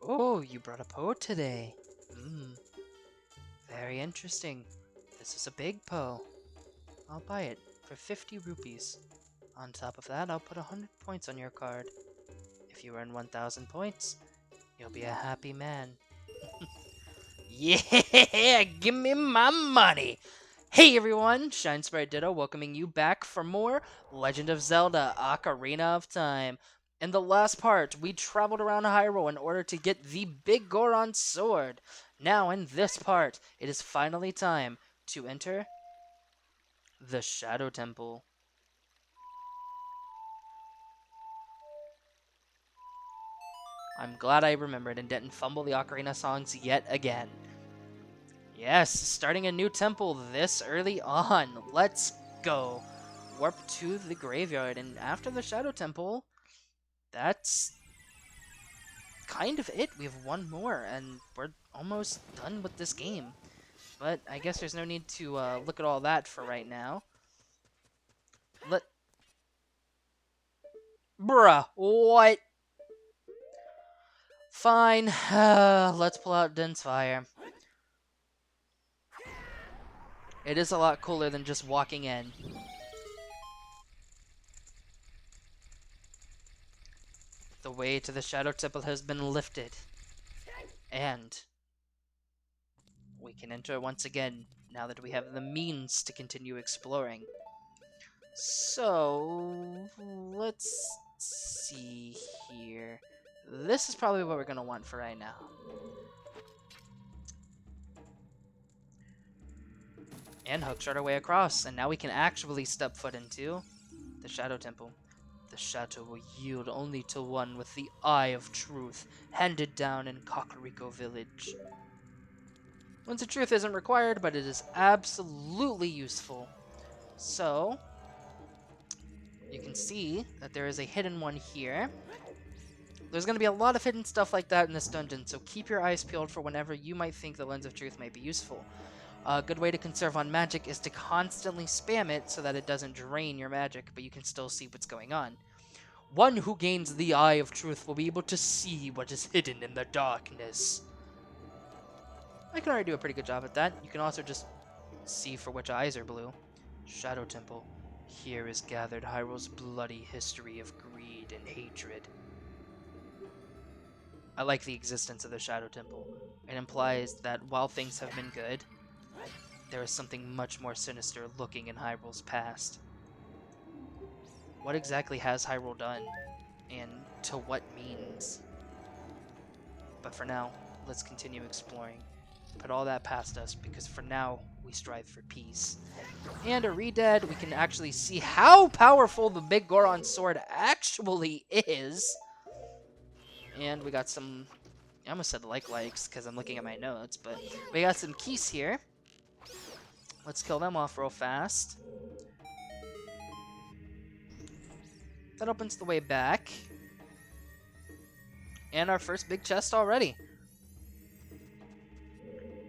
Oh, you brought a Poe today. Hmm, very interesting. This is a big Poe. I'll buy it for 50 rupees. On top of that, I'll put 100 points on your card. If you earn 1,000 points, you'll be a happy man. Yeah, give me my money! Hey everyone, ShinespriteDitto welcoming you back for more Legend of Zelda Ocarina of Time. In the last part, we traveled around Hyrule in order to get the Big Goron sword. Now in this part, it is finally time to enter the Shadow Temple. I'm glad I remembered and didn't fumble the Ocarina songs yet again. Yes, starting a new temple this early on. Let's go. Warp to the graveyard, and after the Shadow Temple, that's kind of it. We have one more, and we're almost done with this game. But I guess there's no need to look at all that for right now. Let... Bruh, what? Fine, let's pull out Dense Fire. It is a lot cooler than just walking in. The way to the Shadow Temple has been lifted. And we can enter once again, now that we have the means to continue exploring. So, let's see here. This is probably what we're going to want for right now. And hookshot our way across, and now we can actually step foot into the Shadow Temple. The shadow will yield only to one with the Eye of Truth, handed down in Kakariko Village. Lens of Truth isn't required, but it is absolutely useful. So, you can see that there is a hidden one here. There's going to be a lot of hidden stuff like that in this dungeon, so keep your eyes peeled for whenever you might think the Lens of Truth might be useful. A good way to conserve on magic is to constantly spam it so that it doesn't drain your magic, but you can still see what's going on. One who gains the Eye of Truth will be able to see what is hidden in the darkness. I can already do a pretty good job at that. You can also just see for which eyes are blue. Shadow Temple. Here is gathered Hyrule's bloody history of greed and hatred. I like the existence of the Shadow Temple. It implies that while things have been good, there is something much more sinister lurking in Hyrule's past. What exactly has Hyrule done, and to what means? But for now, let's continue exploring. Put all that past us, because for now, we strive for peace. And a Redead, we can actually see how powerful the Big Goron sword actually is. And we got some... I almost said likes because I'm looking at my notes, but we got some keys here. Let's kill them off real fast. That opens the way back. And our first big chest already.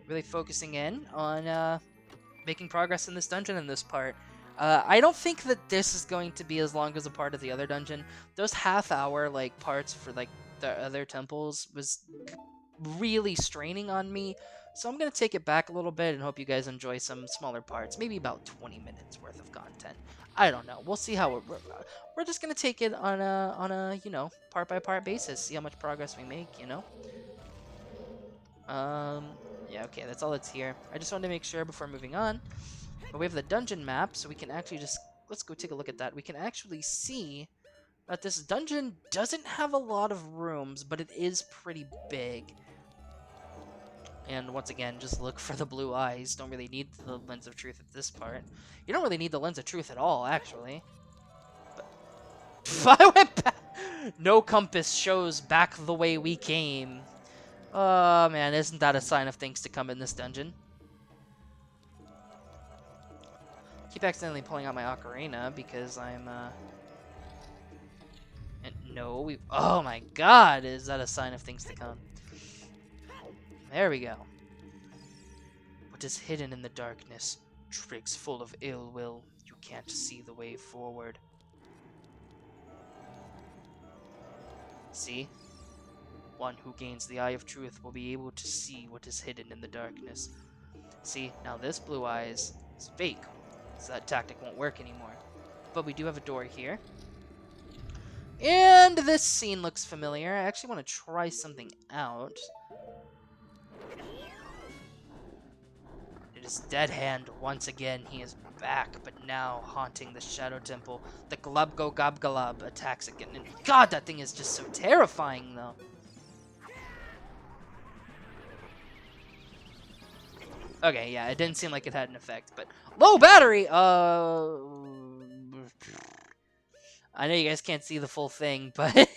Really focusing in on making progress in this dungeon in this part. I don't think that this is going to be as long as a part of the other dungeon. Those half-hour like parts for like the other temples was really straining on me, so I'm gonna take it back a little bit and hope you guys enjoy some smaller parts, maybe about 20 minutes worth of content. I don't know. We'll see how we're just gonna take it on a you know, part by part basis, see how much progress we make, you know. Yeah, okay, that's all that's here. I just wanted to make sure before moving on. But we have the dungeon map, so we can actually just let's go take a look at that. We can actually see that this dungeon doesn't have a lot of rooms, but it is pretty big. And once again, just look for the blue eyes. Don't really need the Lens of Truth at this part. You don't really need the Lens of Truth at all, actually. But I went back. No compass shows back the way we came. Oh man, isn't that a sign of things to come in this dungeon? Keep accidentally pulling out my ocarina because I'm no, we. Oh my God, is that a sign of things to come? There we go. What is hidden in the darkness? Tricks full of ill will. You can't see the way forward. See? one who gains the Eye of Truth will be able to see what is hidden in the darkness. See, now this blue eyes is fake, so that tactic won't work anymore. But we do have a door here. And this scene looks familiar. I actually want to try something out. It is Dead Hand once again. He is back, but now haunting the Shadow Temple. The Glubgo Gobgalub attacks again. And God, that thing is just so terrifying, though. Okay, yeah, it didn't seem like it had an effect, but low battery. I know you guys can't see the full thing, but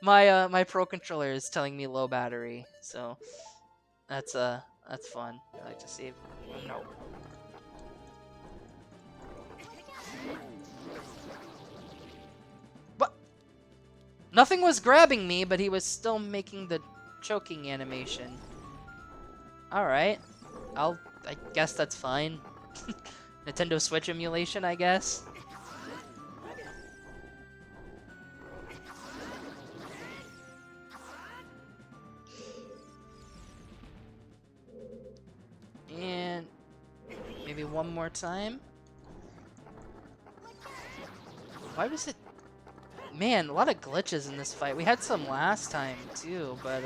my Pro controller is telling me low battery, so that's fun. I like to save. No. What? Nothing was grabbing me, but he was still making the choking animation. All right, I guess that's fine. Nintendo Switch emulation, I guess. And maybe one more time. Why was it? Man, a lot of glitches in this fight. We had some last time too, but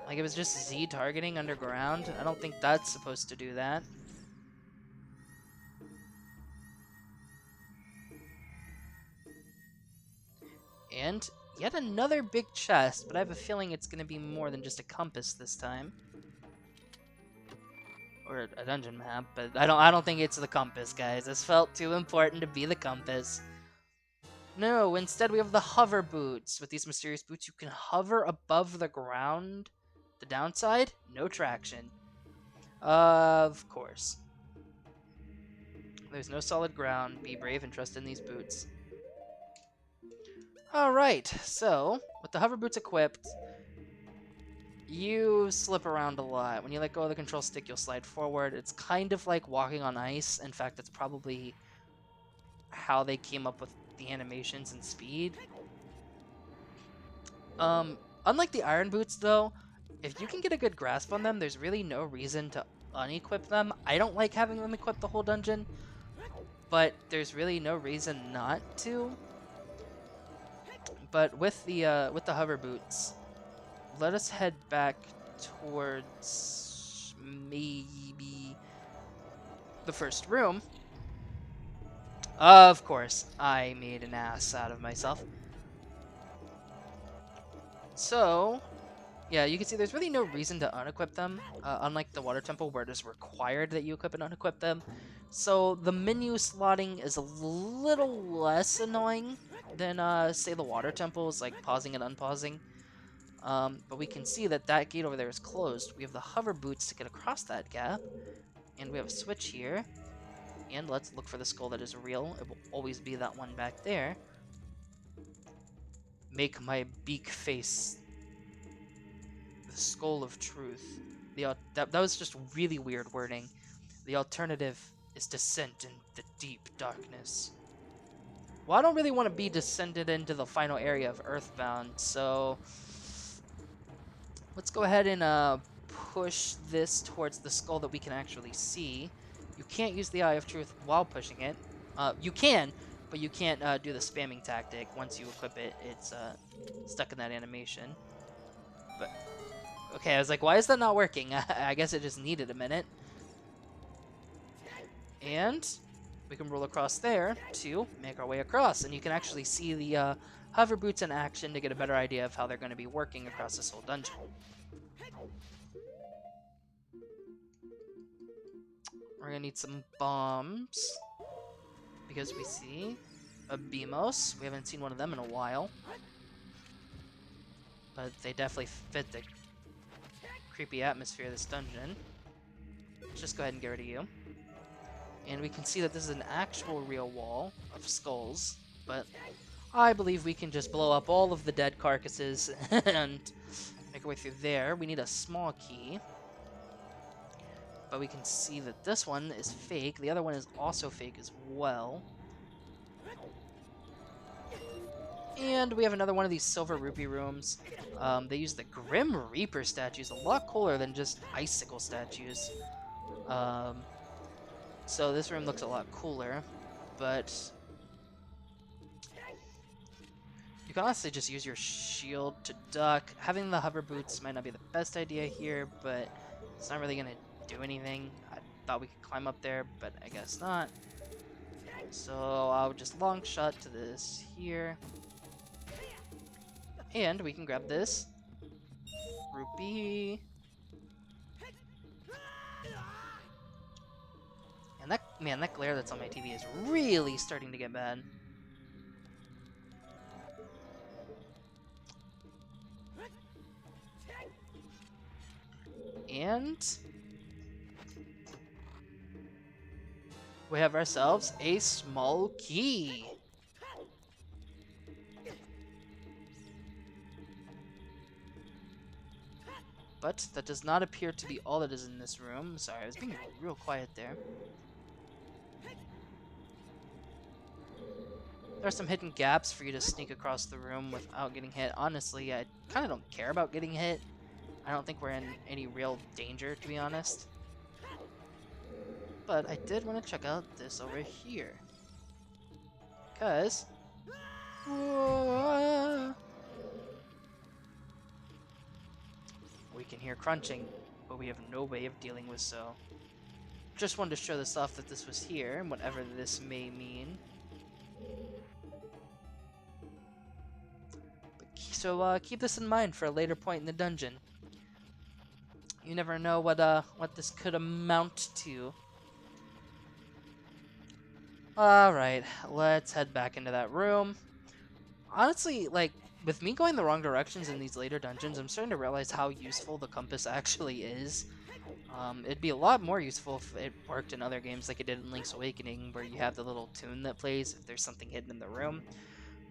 like it was just Z targeting underground. I don't think that's supposed to do that. And yet another big chest, but I have a feeling it's going to be more than just a compass this time. Or a dungeon map, but I don't think it's the compass, guys. This felt too important to be the compass. No, instead we have the hover boots. With these mysterious boots, you can hover above the ground. The downside? No traction. Of course. There's no solid ground. Be brave and trust in these boots. Alright, so, with the hover boots equipped, you slip around a lot. When you let go of the control stick, you'll slide forward. It's kind of like walking on ice. In fact, that's probably how they came up with the animations and speed. Unlike the iron boots, though, if you can get a good grasp on them, there's really no reason to unequip them. I don't like having them equip the whole dungeon, but there's really no reason not to. But with the hover boots, let us head back towards maybe the first room. Of course, I made an ass out of myself. So, yeah, you can see there's really no reason to unequip them, unlike the water temple where it is required that you equip and unequip them. So the menu slotting is a little less annoying than, say, the water temples, like pausing and unpausing. But we can see that that gate over there is closed. We have the hover boots to get across that gap, and we have a switch here. And let's look for the skull that is real. It will always be that one back there. Make my beak face the skull of truth. That was just really weird wording. The alternative is descent in the deep darkness. Well, I don't really want to be descended into the final area of Earthbound, so let's go ahead and push this towards the skull that we can actually see. You can't use the Eye of Truth while pushing it. You can, but you can't do the spamming tactic. Once you equip it, it's stuck in that animation. But okay, I was like, why is that not working? I guess it just needed a minute. And we can roll across there to make our way across. And you can actually see the hover boots in action to get a better idea of how they're going to be working across this whole dungeon. We're going to need some bombs, because we see a Beamos. We haven't seen one of them in a while, but they definitely fit the creepy atmosphere of this dungeon. Let's just go ahead and get rid of you. And we can see that this is an actual real wall of skulls, but I believe we can just blow up all of the dead carcasses and make our way through there. We need a small key, but we can see that this one is fake. The other one is also fake as well. And we have another one of these silver rupee rooms. They use the Grim Reaper statues, a lot cooler than just icicle statues. So this room looks a lot cooler, but you can honestly just use your shield to duck. Having the hover boots might not be the best idea here, but it's not really going to do anything. I thought we could climb up there, but I guess not. So I'll just long shot to this here. And we can grab this rupee. And that glare that's on my TV is really starting to get bad. And we have ourselves a small key. But that does not appear to be all that is in this room. Sorry, I was being real quiet there. There are some hidden gaps for you to sneak across the room without getting hit. Honestly, I kind of don't care about getting hit. I don't think we're in any real danger, to be honest. But I did want to check out this over here. Because... we can hear crunching, but we have no way of dealing with so. Just wanted to show this off that this was here, and whatever this may mean. So keep this in mind for a later point in the dungeon. You never know what this could amount to. Alright, let's head back into that room. Honestly, like, with me going the wrong directions in these later dungeons, I'm starting to realize how useful the compass actually is. It'd be a lot more useful if it worked in other games like it did in Link's Awakening, where you have the little tune that plays if there's something hidden in the room.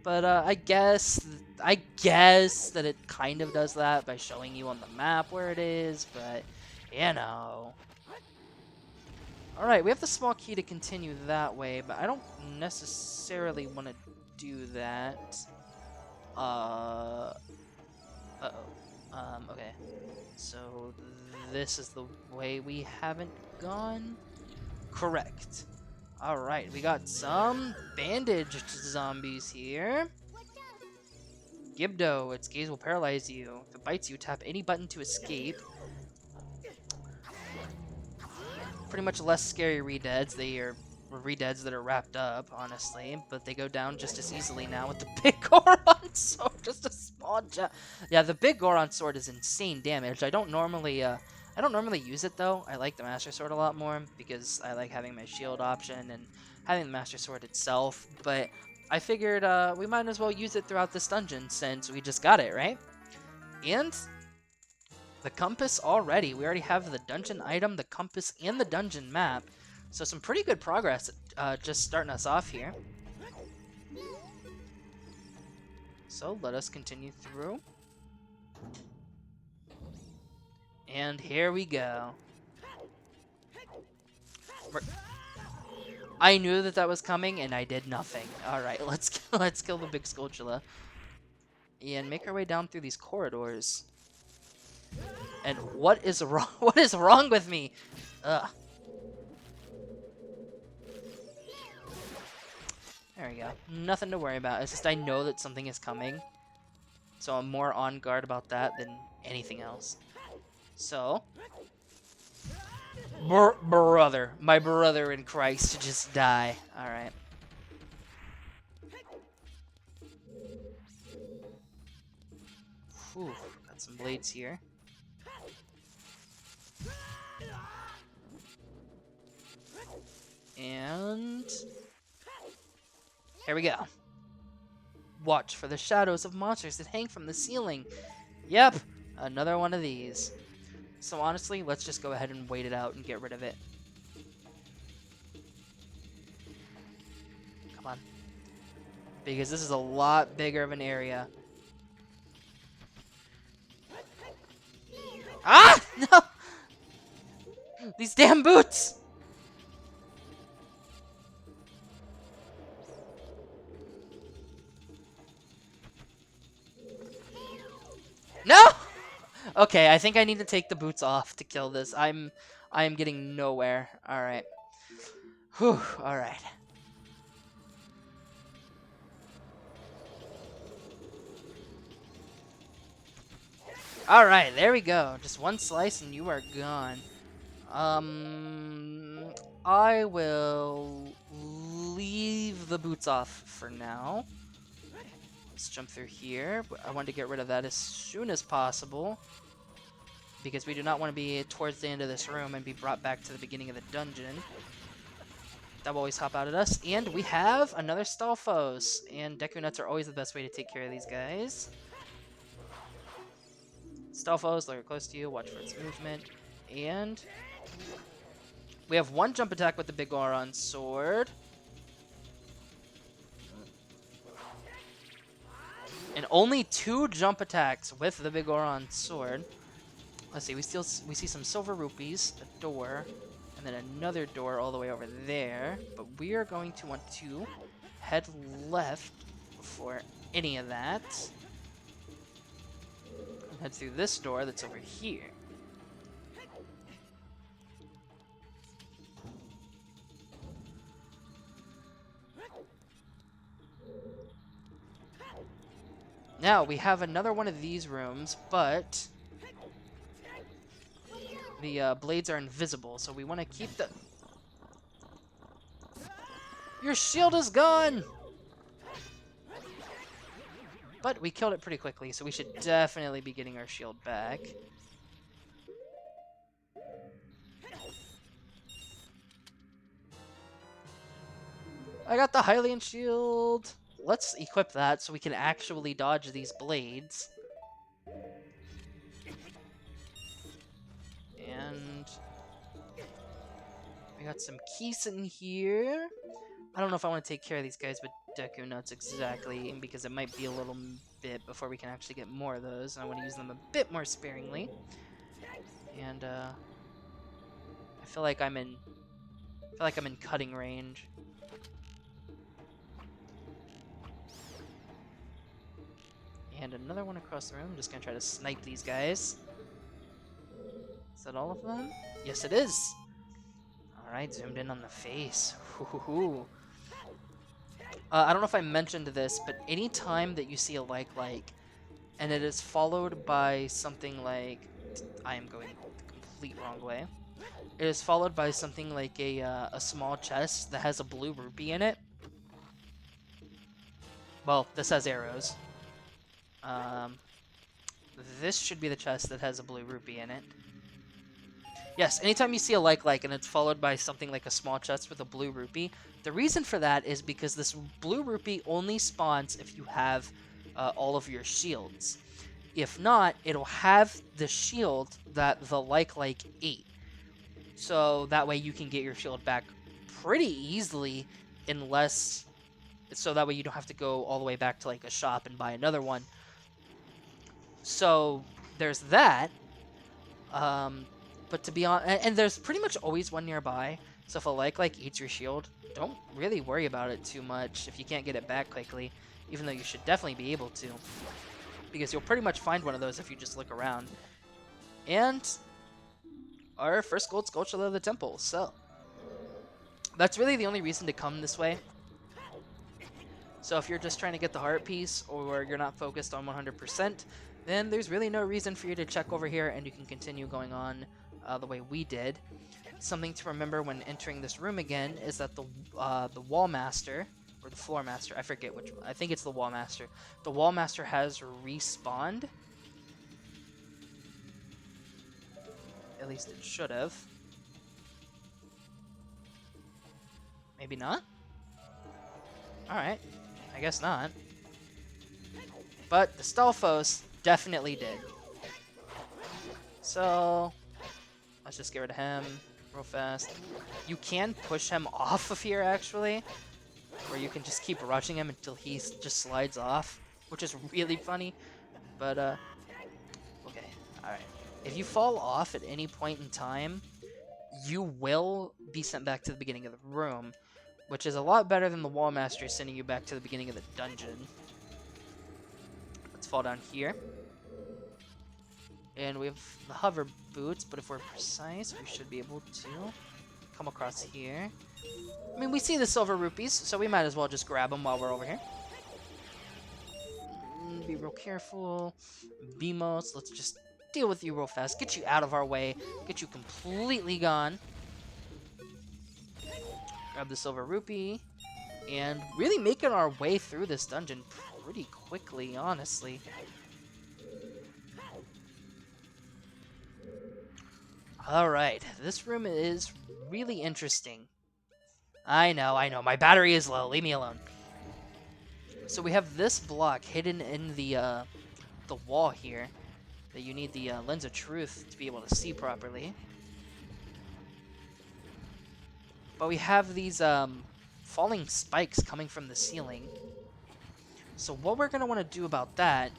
But I guess that it kind of does that by showing you on the map where it is, but, you know. Alright, we have the small key to continue that way, but I don't necessarily want to do that. Uh-oh. Okay. So, this is the way we haven't gone? Correct. Alright, we got some bandaged zombies here. Gibdo, its gaze will paralyze you. If it bites you, tap any button to escape. Pretty much less scary redeads. They are redeads that are wrapped up, honestly, but they go down just as easily now with the big Goron sword. Just a small yeah, the big Goron sword is insane damage. I don't normally use it though. I like the Master Sword a lot more because I like having my shield option and having the Master Sword itself, but I figured we might as well use it throughout this dungeon since we just got it, right? And the compass already. We already have the dungeon item, the compass, and the dungeon map. So some pretty good progress just starting us off here. So let us continue through. And here we go. I knew that was coming, and I did nothing. All right, let's kill the big Skulltula and make our way down through these corridors. And what is wrong? What is wrong with me? Ugh. There we go. Nothing to worry about. It's just I know that something is coming, so I'm more on guard about that than anything else. So, brother, my brother in Christ, just die. All right. Whew, got some blades here. And here we go. Watch for the shadows of monsters that hang from the ceiling. Yep, another one of these. So honestly, let's just go ahead and wait it out and get rid of it. Come on. Because this is a lot bigger of an area. Ah! No! These damn boots! No! Okay, I think I need to take the boots off to kill this. I am getting nowhere. Alright. Whew, alright. Alright, there we go. Just one slice and you are gone. I will leave the boots off for now. Let's jump through here. I want to get rid of that as soon as possible, because we do not want to be towards the end of this room and be brought back to the beginning of the dungeon. That will always hop out at us. And we have another Stalfos. And Deku Nuts are always the best way to take care of these guys. Stalfos, they're close to you. Watch for its movement. And we have one jump attack with the Big Goron Sword. And only 2 jump attacks with the Big Goron Sword. Let's see, we see some silver rupees, a door, and then another door all the way over there. But we are going to want to head left before any of that. And head through this door that's over here. Now, we have another one of these rooms, but the blades are invisible, so we want to keep the... Your shield is gone! But we killed it pretty quickly, so we should definitely be getting our shield back. I got the Hylian shield! Let's equip that so we can actually dodge these blades. And we got some keys in here. I don't know if I want to take care of these guys with Deku Nuts exactly, because it might be a little bit before we can actually get more of those. And I want to use them a bit more sparingly. And I feel like I'm in cutting range. And another one across the room. I'm just gonna try to snipe these guys. Is that all of them? Yes, it is. Alright, zoomed in on the face. Hoo-hoo-hoo. I don't know if I mentioned this, but anytime that you see a like, and it is followed by something like... I am going the complete wrong way. It is followed by something like a small chest that has a blue rupee in it. Well, this has arrows. This should be the chest that has a blue rupee in it. Yes, anytime you see a like and it's followed by something like a small chest with a blue rupee, the reason for that is because this blue rupee only spawns if you have all of your shields. If not, it'll have the shield that the like ate. So that way you can get your shield back pretty easily, unless... So that way you don't have to go all the way back to like a shop and buy another one. So there's that. But to be honest, and there's pretty much always one nearby. So if a like eats your shield, don't really worry about it too much if you can't get it back quickly, even though you should definitely be able to, because you'll pretty much find one of those if you just look around. And our first gold sculpture of the temple. So that's really the only reason to come this way. So if you're just trying to get the heart piece, or you're not focused on 100%, then there's really no reason for you to check over here, and you can continue going on the way we did. Something to remember when entering this room again is that the wall master, or the floor master, I forget which one. I think it's the wall master. The wall master has respawned. At least it should have. Maybe not? Alright, I guess not. But the Stalfos definitely did. So let's just get rid of him real fast. You can push him off of here, actually, where you can just keep rushing him until he just slides off, which is really funny. But okay, alright. If you fall off at any point in time, you will be sent back to the beginning of the room, which is a lot better than the wall master sending you back to the beginning of the dungeon. Let's fall down here. And we have the hover boots, but if we're precise, we should be able to come across here. I mean, we see the silver rupees, so we might as well just grab them while we're over here. Be real careful. Beamos, let's just deal with you real fast. Get you out of our way. Get you completely gone. Grab the silver rupee. And really making our way through this dungeon pretty quickly, honestly. Alright, this room is really interesting. I know, my battery is low, leave me alone. So we have this block hidden in the wall here that you need the lens of truth to be able to see properly. But we have these falling spikes coming from the ceiling. So what we're going to want to do about that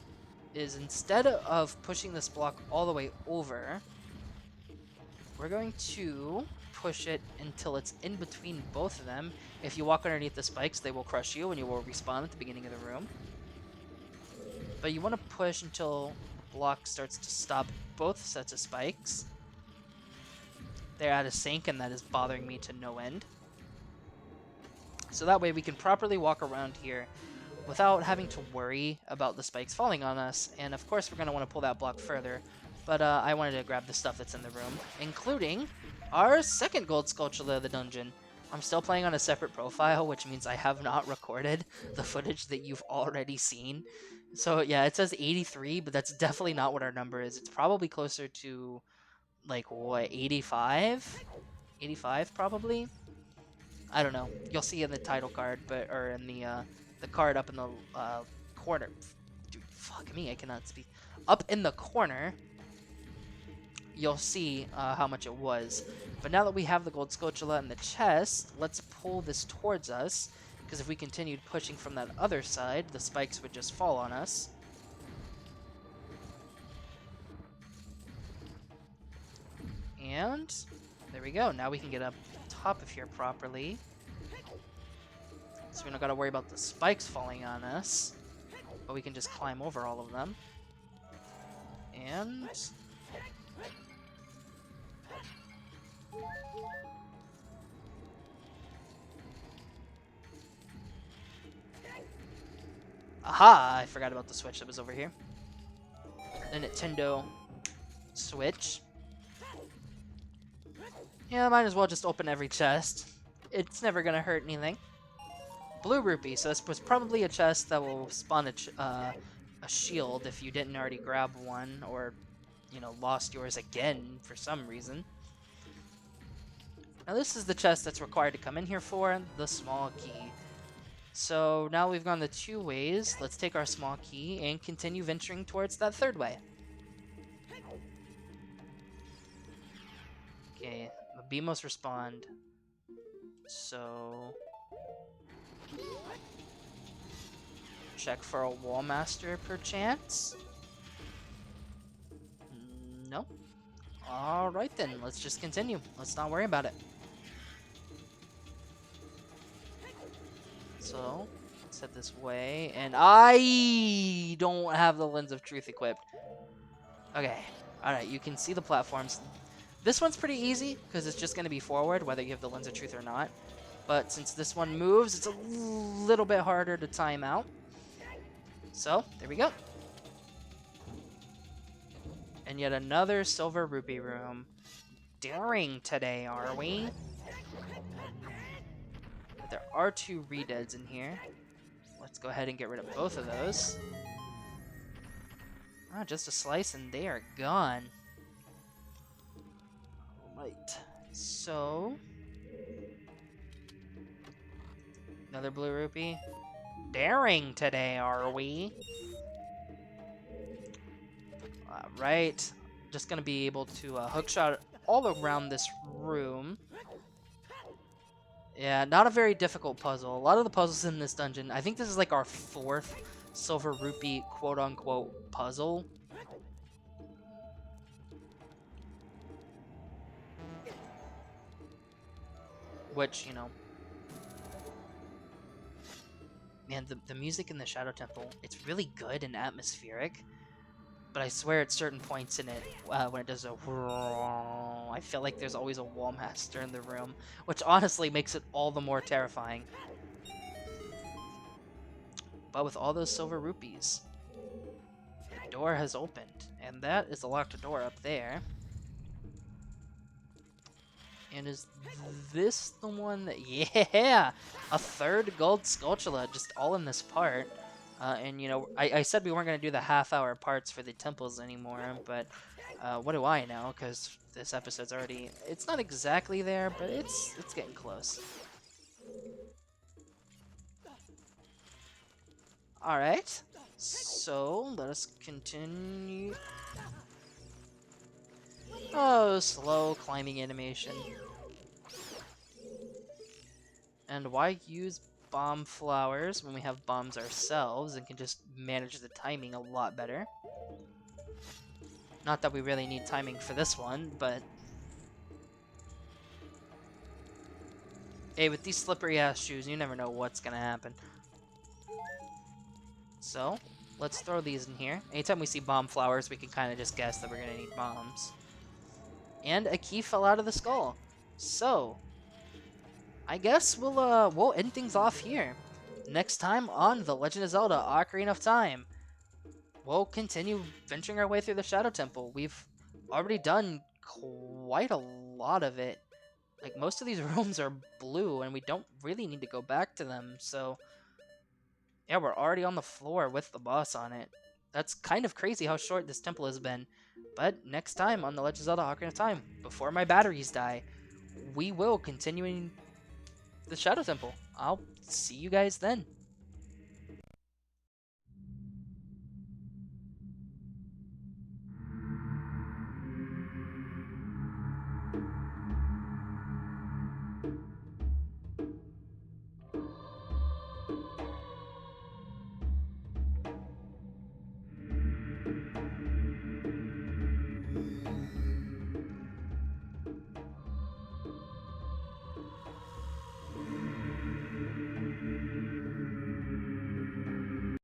is instead of pushing this block all the way over, we're going to push it until it's in between both of them. If you walk underneath the spikes, they will crush you and you will respawn at the beginning of the room. But you want to push until the block starts to stop both sets of spikes. They're out of sync and that is bothering me to no end. So that way we can properly walk around here without having to worry about the spikes falling on us. And of course we're going to want to pull that block further. But I wanted to grab the stuff that's in the room, including our second gold Skulltula of the dungeon. I'm still playing on a separate profile, which means I have not recorded the footage that you've already seen. So yeah, it says 83, but that's definitely not what our number is. It's probably closer to, like, what, 85? 85 probably? I don't know. You'll see in the title card, but or in the card up in the corner. Dude, fuck me, I cannot speak. Up in the corner, you'll see how much it was. But now that we have the gold Skulltula in the chest, let's pull this towards us, because if we continued pushing from that other side, the spikes would just fall on us. And there we go. Now we can get up top of here properly. So we don't gotta worry about the spikes falling on us, but we can just climb over all of them. And aha! I forgot about the switch that was over here. The Nintendo Switch. Yeah, might as well just open every chest. It's never gonna hurt anything. Blue rupee, so this was probably a chest that will spawn a shield if you didn't already grab one, or, you know, lost yours again for some reason. Now this is the chest that's required to come in here for, the small key. So now we've gone the two ways. Let's take our small key and continue venturing towards that third way. Okay, the Beamos respond. So check for a wall master perchance. No. Alright then, let's just continue. Let's not worry about it. So, let's head this way. And I don't have the Lens of Truth equipped. Okay. Alright, you can see the platforms. This one's pretty easy, because it's just going to be forward, whether you have the Lens of Truth or not. But since this one moves, it's a little bit harder to time out. So, there we go. And yet another silver rupee room. Daring today, are we? But there are two redeads in here. Let's go ahead and get rid of both of those. Ah, just a slice and they are gone. Alright, so another blue rupee. Daring today, are we? Alright, just gonna be able to hookshot all around this room. Yeah, not a very difficult puzzle. A lot of the puzzles in this dungeon, I think this is like our fourth silver rupee quote-unquote puzzle. Which, you know, man, the music in the Shadow Temple, it's really good and atmospheric. but I swear at certain points in it, when it does a I feel like there's always a wall master in the room, which honestly makes it all the more terrifying. But with all those silver rupees, the door has opened, and that is a locked door up there. And is this the one that... Yeah! A third gold Skulltula, just all in this part. And, you know, I said we weren't going to do the half-hour parts for the temples anymore, but what do I know? Because this episode's already... It's not exactly there, but it's getting close. Alright. So, let us continue. Oh, slow climbing animation. And why use bomb flowers when we have bombs ourselves and can just manage the timing a lot better? Not that we really need timing for this one, but... Hey, with these slippery-ass shoes, you never know what's gonna happen. So, let's throw these in here. Anytime we see bomb flowers, we can kind of just guess that we're gonna need bombs. And a key fell out of the skull. So, I guess we'll end things off here. Next time on The Legend of Zelda: Ocarina of Time, we'll continue venturing our way through the Shadow Temple. We've already done quite a lot of it. Like, most of these rooms are blue, and we don't really need to go back to them, so... Yeah, we're already on the floor with the boss on it. That's kind of crazy how short this temple has been. But next time on The Legend of Zelda: Ocarina of Time, before my batteries die, we will continue in the Shadow Temple. I'll see you guys then.